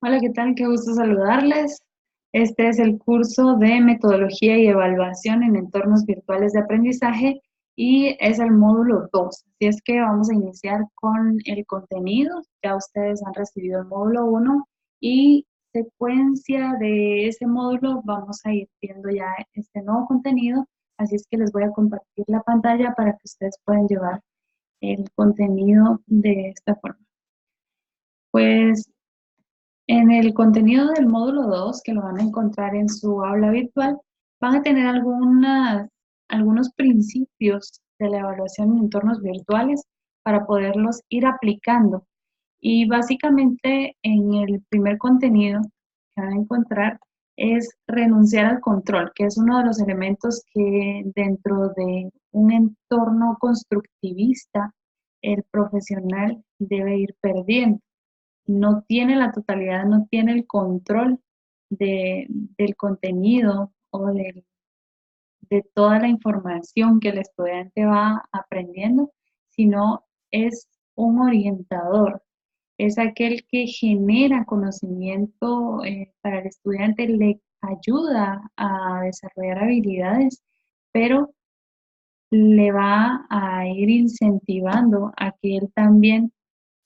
Hola, ¿qué tal? Qué gusto saludarles. Este es el curso de Metodología y Evaluación en Entornos Virtuales de Aprendizaje y es el módulo 2. Así es que vamos a iniciar con el contenido. Ya ustedes han recibido el módulo 1 y secuencia de ese módulo vamos a ir viendo ya este nuevo contenido. Así es que les voy a compartir la pantalla para que ustedes puedan llevar el contenido de esta forma. Pues en el contenido del módulo 2, que lo van a encontrar en su aula virtual, van a tener algunos principios de la evaluación en entornos virtuales para poderlos ir aplicando. Y básicamente en el primer contenido que van a encontrar es renunciar al control, que es uno de los elementos que dentro de un entorno constructivista el profesional debe ir perdiendo. No tiene la totalidad, no tiene el control del contenido o de toda la información que el estudiante va aprendiendo, sino es un orientador, es aquel que genera conocimiento para el estudiante, le ayuda a desarrollar habilidades, pero le va a ir incentivando a que él también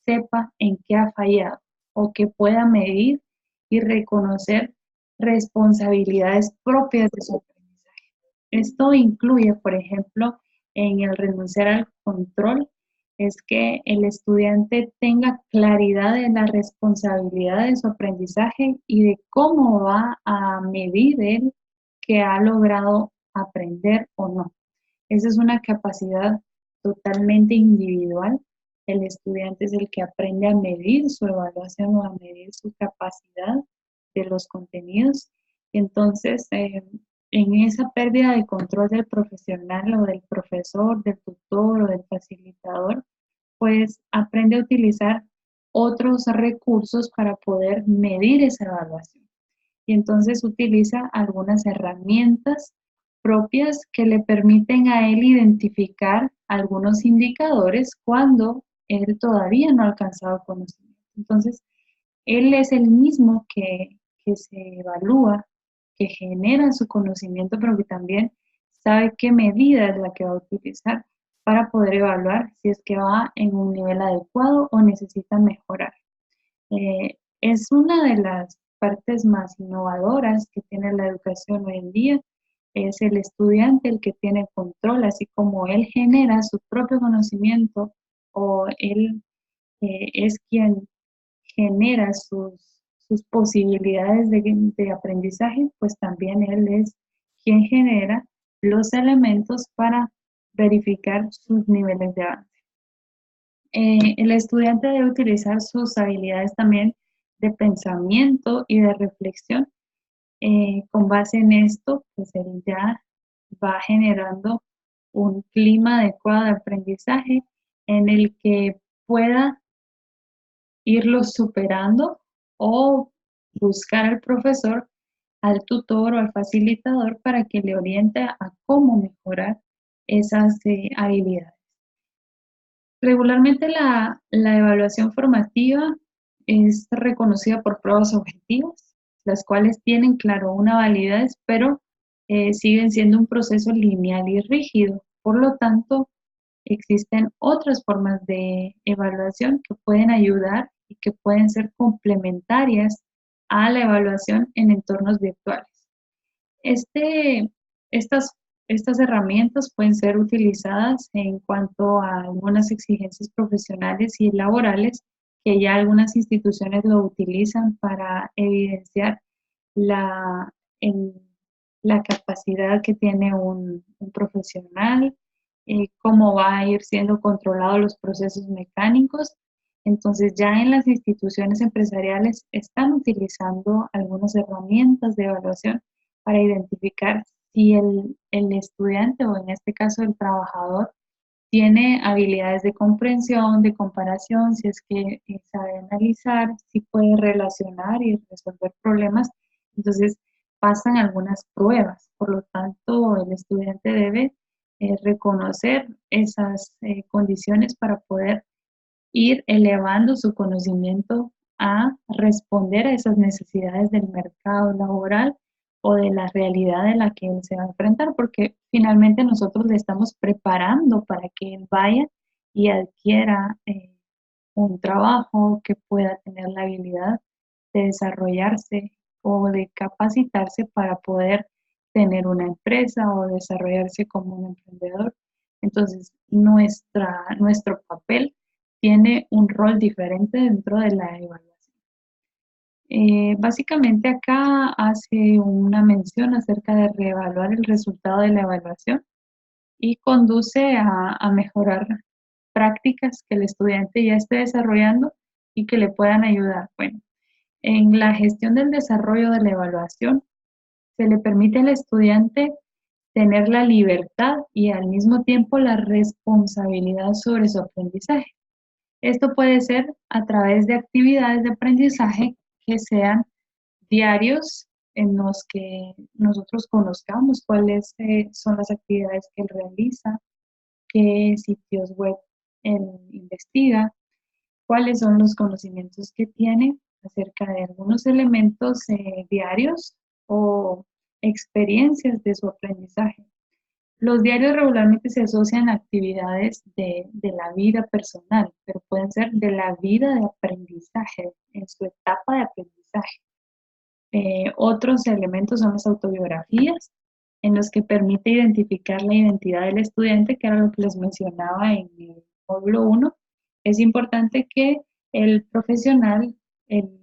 sepa en qué ha fallado o que pueda medir y reconocer responsabilidades propias de su aprendizaje. Esto incluye, por ejemplo, en el renunciar al control, es que el estudiante tenga claridad de la responsabilidad de su aprendizaje y de cómo va a medir él que ha logrado aprender o no. Esa es una capacidad totalmente individual. El estudiante es el que aprende a medir su evaluación o a medir su capacidad de los contenidos. Entonces, en esa pérdida de control del profesional o del profesor, del tutor o del facilitador, pues aprende a utilizar otros recursos para poder medir esa evaluación. Y entonces utiliza algunas herramientas propias que le permiten a él identificar algunos indicadores cuando él todavía no ha alcanzado conocimiento. Entonces, él es el mismo que se evalúa, que genera su conocimiento, pero que también sabe qué medida es la que va a utilizar para poder evaluar si es que va en un nivel adecuado o necesita mejorar. Es una de las partes más innovadoras que tiene la educación hoy en día. Es el estudiante el que tiene control, así como él genera su propio conocimiento o él es quien genera sus posibilidades de aprendizaje, pues también él es quien genera los elementos para verificar sus niveles de avance. El estudiante debe utilizar sus habilidades también de pensamiento y de reflexión. Con base en esto, pues él ya va generando un clima adecuado de aprendizaje en el que pueda irlo superando o buscar al profesor, al tutor o al facilitador para que le oriente a cómo mejorar esas habilidades. Regularmente la evaluación formativa es reconocida por pruebas objetivas, las cuales tienen, claro, una validez, pero siguen siendo un proceso lineal y rígido. Por lo tanto, existen otras formas de evaluación que pueden ayudar y que pueden ser complementarias a la evaluación en entornos virtuales. Este, estas, estas herramientas pueden ser utilizadas en cuanto a algunas exigencias profesionales y laborales que ya algunas instituciones lo utilizan para evidenciar la, el- la capacidad que tiene un profesional, cómo va a ir siendo controlados los procesos mecánicos. Entonces ya en las instituciones empresariales están utilizando algunas herramientas de evaluación para identificar si el estudiante o en este caso el trabajador tiene habilidades de comprensión, de comparación, si es que sabe analizar, si puede relacionar y resolver problemas. Entonces pasan algunas pruebas. Por lo tanto, el estudiante debe reconocer esas condiciones para poder ir elevando su conocimiento a responder a esas necesidades del mercado laboral o de la realidad en la que él se va a enfrentar, porque finalmente nosotros le estamos preparando para que él vaya y adquiera un trabajo, que pueda tener la habilidad de desarrollarse o de capacitarse para poder tener una empresa o desarrollarse como un emprendedor. Entonces, nuestro papel tiene un rol diferente dentro de la evaluación. Básicamente acá hace una mención acerca de reevaluar el resultado de la evaluación y conduce a mejorar prácticas que el estudiante ya esté desarrollando y que le puedan ayudar. Bueno, en la gestión del desarrollo de la evaluación, se le permite al estudiante tener la libertad y al mismo tiempo la responsabilidad sobre su aprendizaje. Esto puede ser a través de actividades de aprendizaje que sean diarios en los que nosotros conozcamos cuáles son las actividades que él realiza, qué sitios web él investiga, cuáles son los conocimientos que tiene acerca de algunos elementos diarios o experiencias de su aprendizaje. Los diarios regularmente se asocian a actividades de la vida personal, pero pueden ser de la vida de aprendizaje, en su etapa de aprendizaje. Otros elementos son las autobiografías, en los que permite identificar la identidad del estudiante, que era lo que les mencionaba en el módulo 1. Es importante que el profesional, el,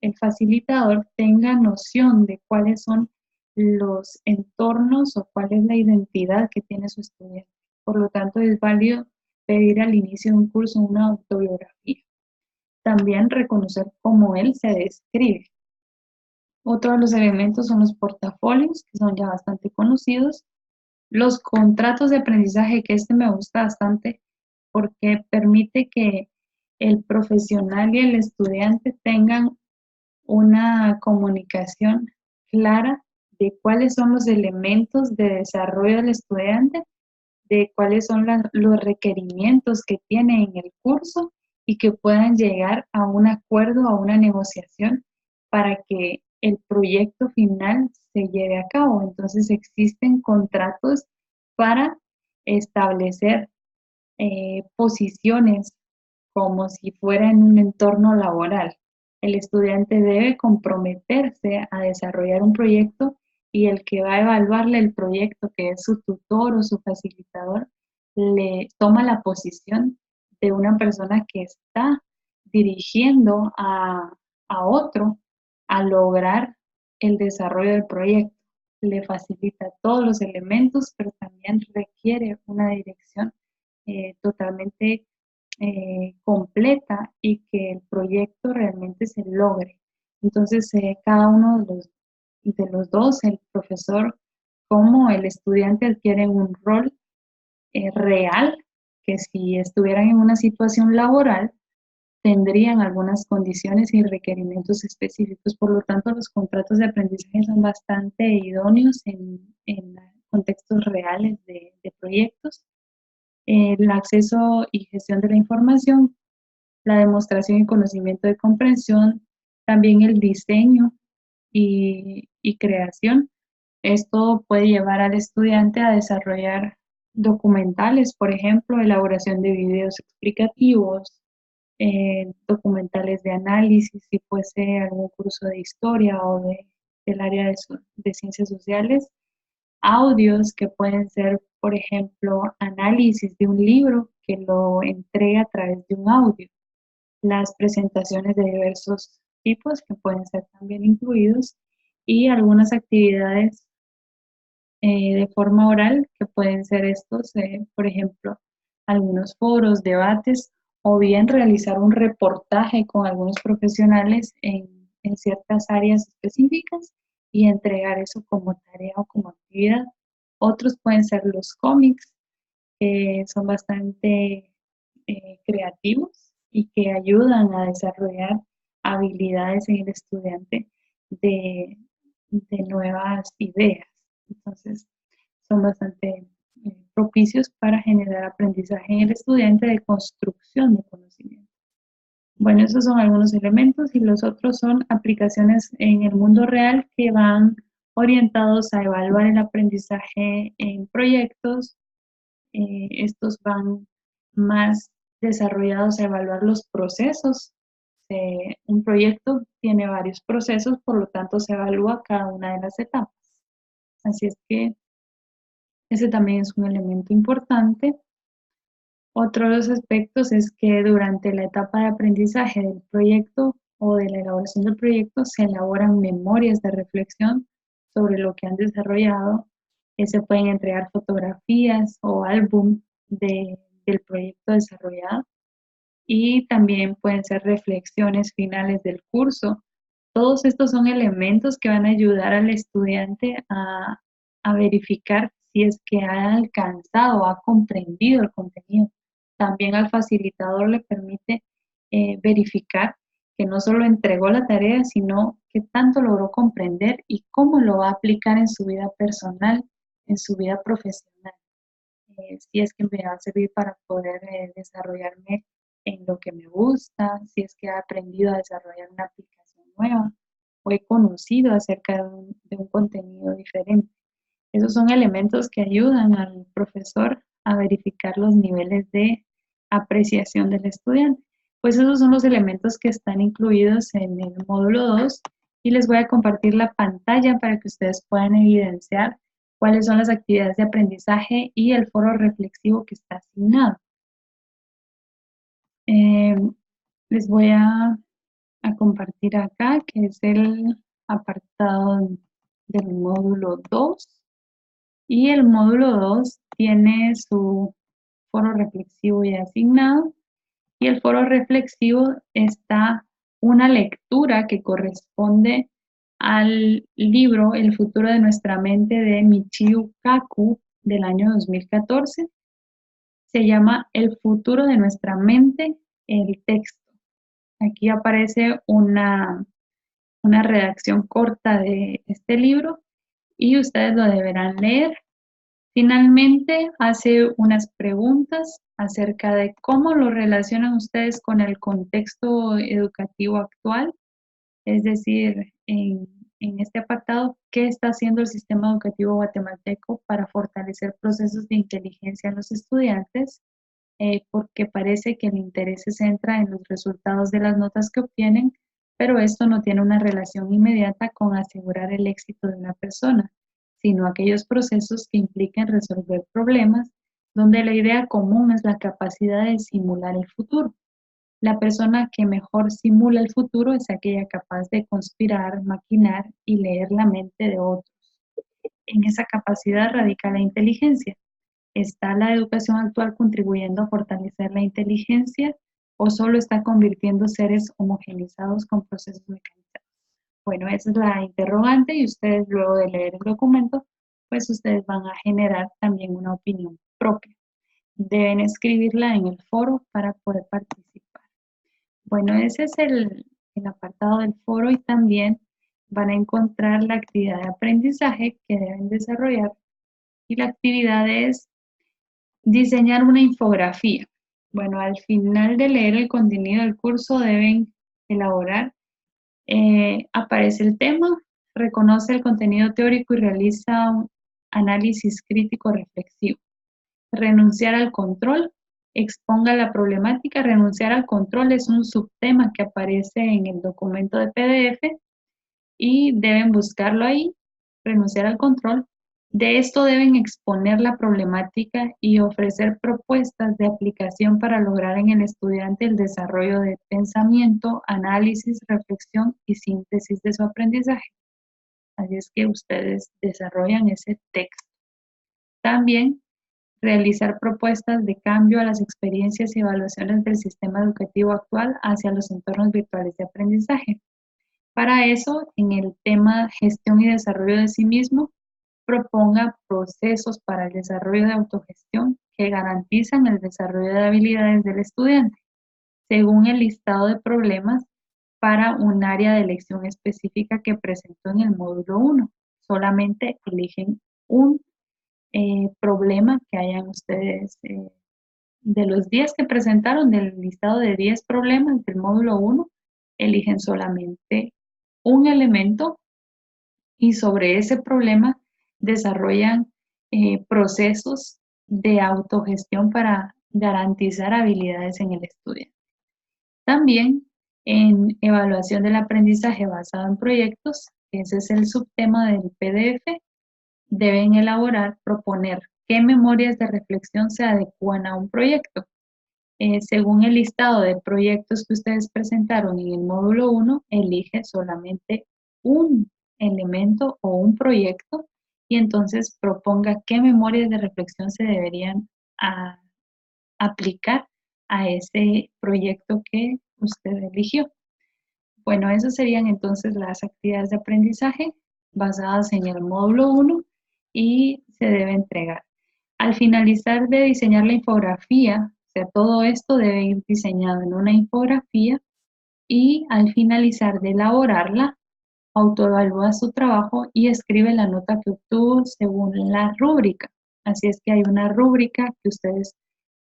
el facilitador, tenga noción de cuáles son los entornos o cuál es la identidad que tiene su estudiante. Por lo tanto, es válido pedir al inicio de un curso una autobiografía. También reconocer cómo él se describe. Otro de los elementos son los portafolios, que son ya bastante conocidos. Los contratos de aprendizaje, que este me gusta bastante porque permite que el profesional y el estudiante tengan una comunicación clara de cuáles son los elementos de desarrollo del estudiante, de cuáles son los requerimientos que tiene en el curso y que puedan llegar a un acuerdo, a una negociación para que el proyecto final se lleve a cabo. Entonces existen contratos para establecer posiciones como si fuera en un entorno laboral. El estudiante debe comprometerse a desarrollar un proyecto y el que va a evaluarle el proyecto, que es su tutor o su facilitador, le toma la posición de una persona que está dirigiendo a otro a lograr el desarrollo del proyecto. Le facilita todos los elementos, pero también requiere una dirección totalmente completa y que el proyecto realmente se logre. Entonces, cada uno de los dos, el profesor como el estudiante, adquieren un rol real, que si estuvieran en una situación laboral, tendrían algunas condiciones y requerimientos específicos. Por lo tanto, los contratos de aprendizaje son bastante idóneos en contextos reales de proyectos. El acceso y gestión de la información, la demostración y conocimiento de comprensión, también el diseño y creación. Esto puede llevar al estudiante a desarrollar documentales, por ejemplo, elaboración de videos explicativos, documentales de análisis, si fuese algún curso de historia o del área de ciencias sociales, audios que pueden ser, por ejemplo, análisis de un libro que lo entrega a través de un audio, las presentaciones de diversos tipos que pueden ser también incluidos y algunas actividades de forma oral que pueden ser estos, por ejemplo, algunos foros, debates o bien realizar un reportaje con algunos profesionales en ciertas áreas específicas y entregar eso como tarea o como actividad. Otros pueden ser los cómics, que son bastante creativos y que ayudan a desarrollar habilidades en el estudiante de, de nuevas ideas. Entonces, son bastante propicios para generar aprendizaje en el estudiante de construcción de conocimiento. Bueno, esos son algunos elementos y los otros son aplicaciones en el mundo real que van orientados a evaluar el aprendizaje en proyectos. Estos van más desarrollados a evaluar los procesos. Un proyecto tiene varios procesos, por lo tanto se evalúa cada una de las etapas. Así es que ese también es un elemento importante. Otro de los aspectos es que durante la etapa de aprendizaje del proyecto o de la elaboración del proyecto se elaboran memorias de reflexión sobre lo que han desarrollado. Se pueden entregar fotografías o álbum del proyecto desarrollado y también pueden ser reflexiones finales del curso. Todos estos son elementos que van a ayudar al estudiante a verificar si es que ha alcanzado o ha comprendido el contenido. También al facilitador le permite verificar que no solo entregó la tarea, sino que tanto logró comprender y cómo lo va a aplicar en su vida personal, en su vida profesional. Si es que me va a servir para poder desarrollarme en lo que me gusta, si es que he aprendido a desarrollar una aplicación nueva o he conocido acerca de un contenido diferente. Esos son elementos que ayudan al profesor a verificar los niveles de apreciación del estudiante. Pues esos son los elementos que están incluidos en el módulo 2 y les voy a compartir la pantalla para que ustedes puedan evidenciar cuáles son las actividades de aprendizaje y el foro reflexivo que está asignado. Eh, Les voy a compartir acá, que es el apartado del módulo 2. Y el módulo 2 tiene su foro reflexivo ya asignado. Y el foro reflexivo está una lectura que corresponde al libro El futuro de nuestra mente de Michio Kaku del año 2014. Se llama El futuro de nuestra mente, el texto. Aquí aparece una redacción corta de este libro y ustedes lo deberán leer. Finalmente, hace unas preguntas acerca de cómo lo relacionan ustedes con el contexto educativo actual, es decir, en este apartado, ¿qué está haciendo el sistema educativo guatemalteco para fortalecer procesos de inteligencia en los estudiantes? Porque parece que el interés se centra en los resultados de las notas que obtienen, pero esto no tiene una relación inmediata con asegurar el éxito de una persona, sino aquellos procesos que implican resolver problemas, donde la idea común es la capacidad de simular el futuro. La persona que mejor simula el futuro es aquella capaz de conspirar, maquinar y leer la mente de otros. En esa capacidad radica la inteligencia. ¿Está la educación actual contribuyendo a fortalecer la inteligencia o solo está convirtiendo seres homogenizados con procesos mecanizados? Bueno, esa es la interrogante y ustedes luego de leer el documento, pues ustedes van a generar también una opinión propia. Deben escribirla en el foro para poder participar. Bueno, ese es el apartado del foro y también van a encontrar la actividad de aprendizaje que deben desarrollar y la actividad es diseñar una infografía. Bueno, al final de leer el contenido del curso deben elaborar. Aparece el tema, reconoce el contenido teórico y realiza un análisis crítico reflexivo. Renunciar al control, exponga la problemática. Renunciar al control es un subtema que aparece en el documento de PDF y deben buscarlo ahí, renunciar al control. De esto deben exponer la problemática y ofrecer propuestas de aplicación para lograr en el estudiante el desarrollo de pensamiento, análisis, reflexión y síntesis de su aprendizaje. Así es que ustedes desarrollan ese texto. También realizar propuestas de cambio a las experiencias y evaluaciones del sistema educativo actual hacia los entornos virtuales de aprendizaje. Para eso, en el tema gestión y desarrollo de sí mismo, proponga procesos para el desarrollo de autogestión que garantizan el desarrollo de habilidades del estudiante, según el listado de problemas para un área de elección específica que presentó en el módulo 1. Solamente eligen un problema que hayan ustedes de los 10 que presentaron, del listado de 10 problemas del módulo 1, eligen solamente un elemento y sobre ese problema desarrollan procesos de autogestión para garantizar habilidades en el estudio. También en evaluación del aprendizaje basado en proyectos, ese es el subtema del PDF, deben elaborar, proponer qué memorias de reflexión se adecúan a un proyecto. Según el listado de proyectos que ustedes presentaron en el módulo 1, elige solamente un elemento o un proyecto y entonces proponga qué memorias de reflexión se deberían aplicar a ese proyecto que usted eligió. Bueno, esas serían entonces las actividades de aprendizaje basadas en el módulo 1 y se debe entregar. Al finalizar de diseñar la infografía, o sea, todo esto debe ir diseñado en una infografía y al finalizar de elaborarla, autoevalúa su trabajo y escribe la nota que obtuvo según la rúbrica. Así es que hay una rúbrica que ustedes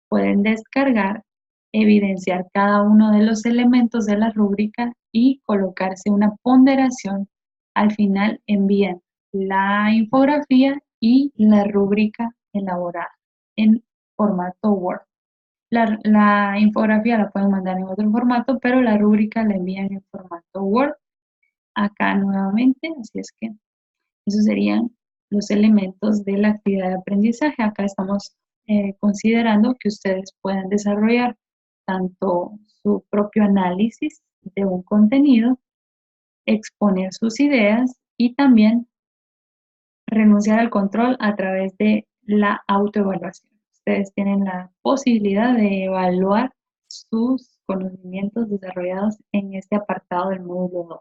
pueden descargar, evidenciar cada uno de los elementos de la rúbrica y colocarse una ponderación. Al final envían la infografía y la rúbrica elaborada en formato Word. La infografía la pueden mandar en otro formato, pero la rúbrica la envían en formato Word. Acá nuevamente, así es que esos serían los elementos de la actividad de aprendizaje. Acá estamos considerando que ustedes puedan desarrollar tanto su propio análisis de un contenido, exponer sus ideas y también renunciar al control a través de la autoevaluación. Ustedes tienen la posibilidad de evaluar sus conocimientos desarrollados en este apartado del módulo 2.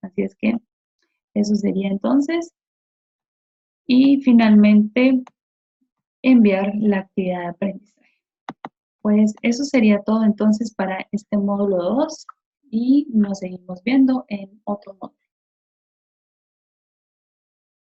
Así es que eso sería entonces. Y finalmente, enviar la actividad de aprendizaje. Pues eso sería todo entonces para este módulo 2 y nos seguimos viendo en otro módulo.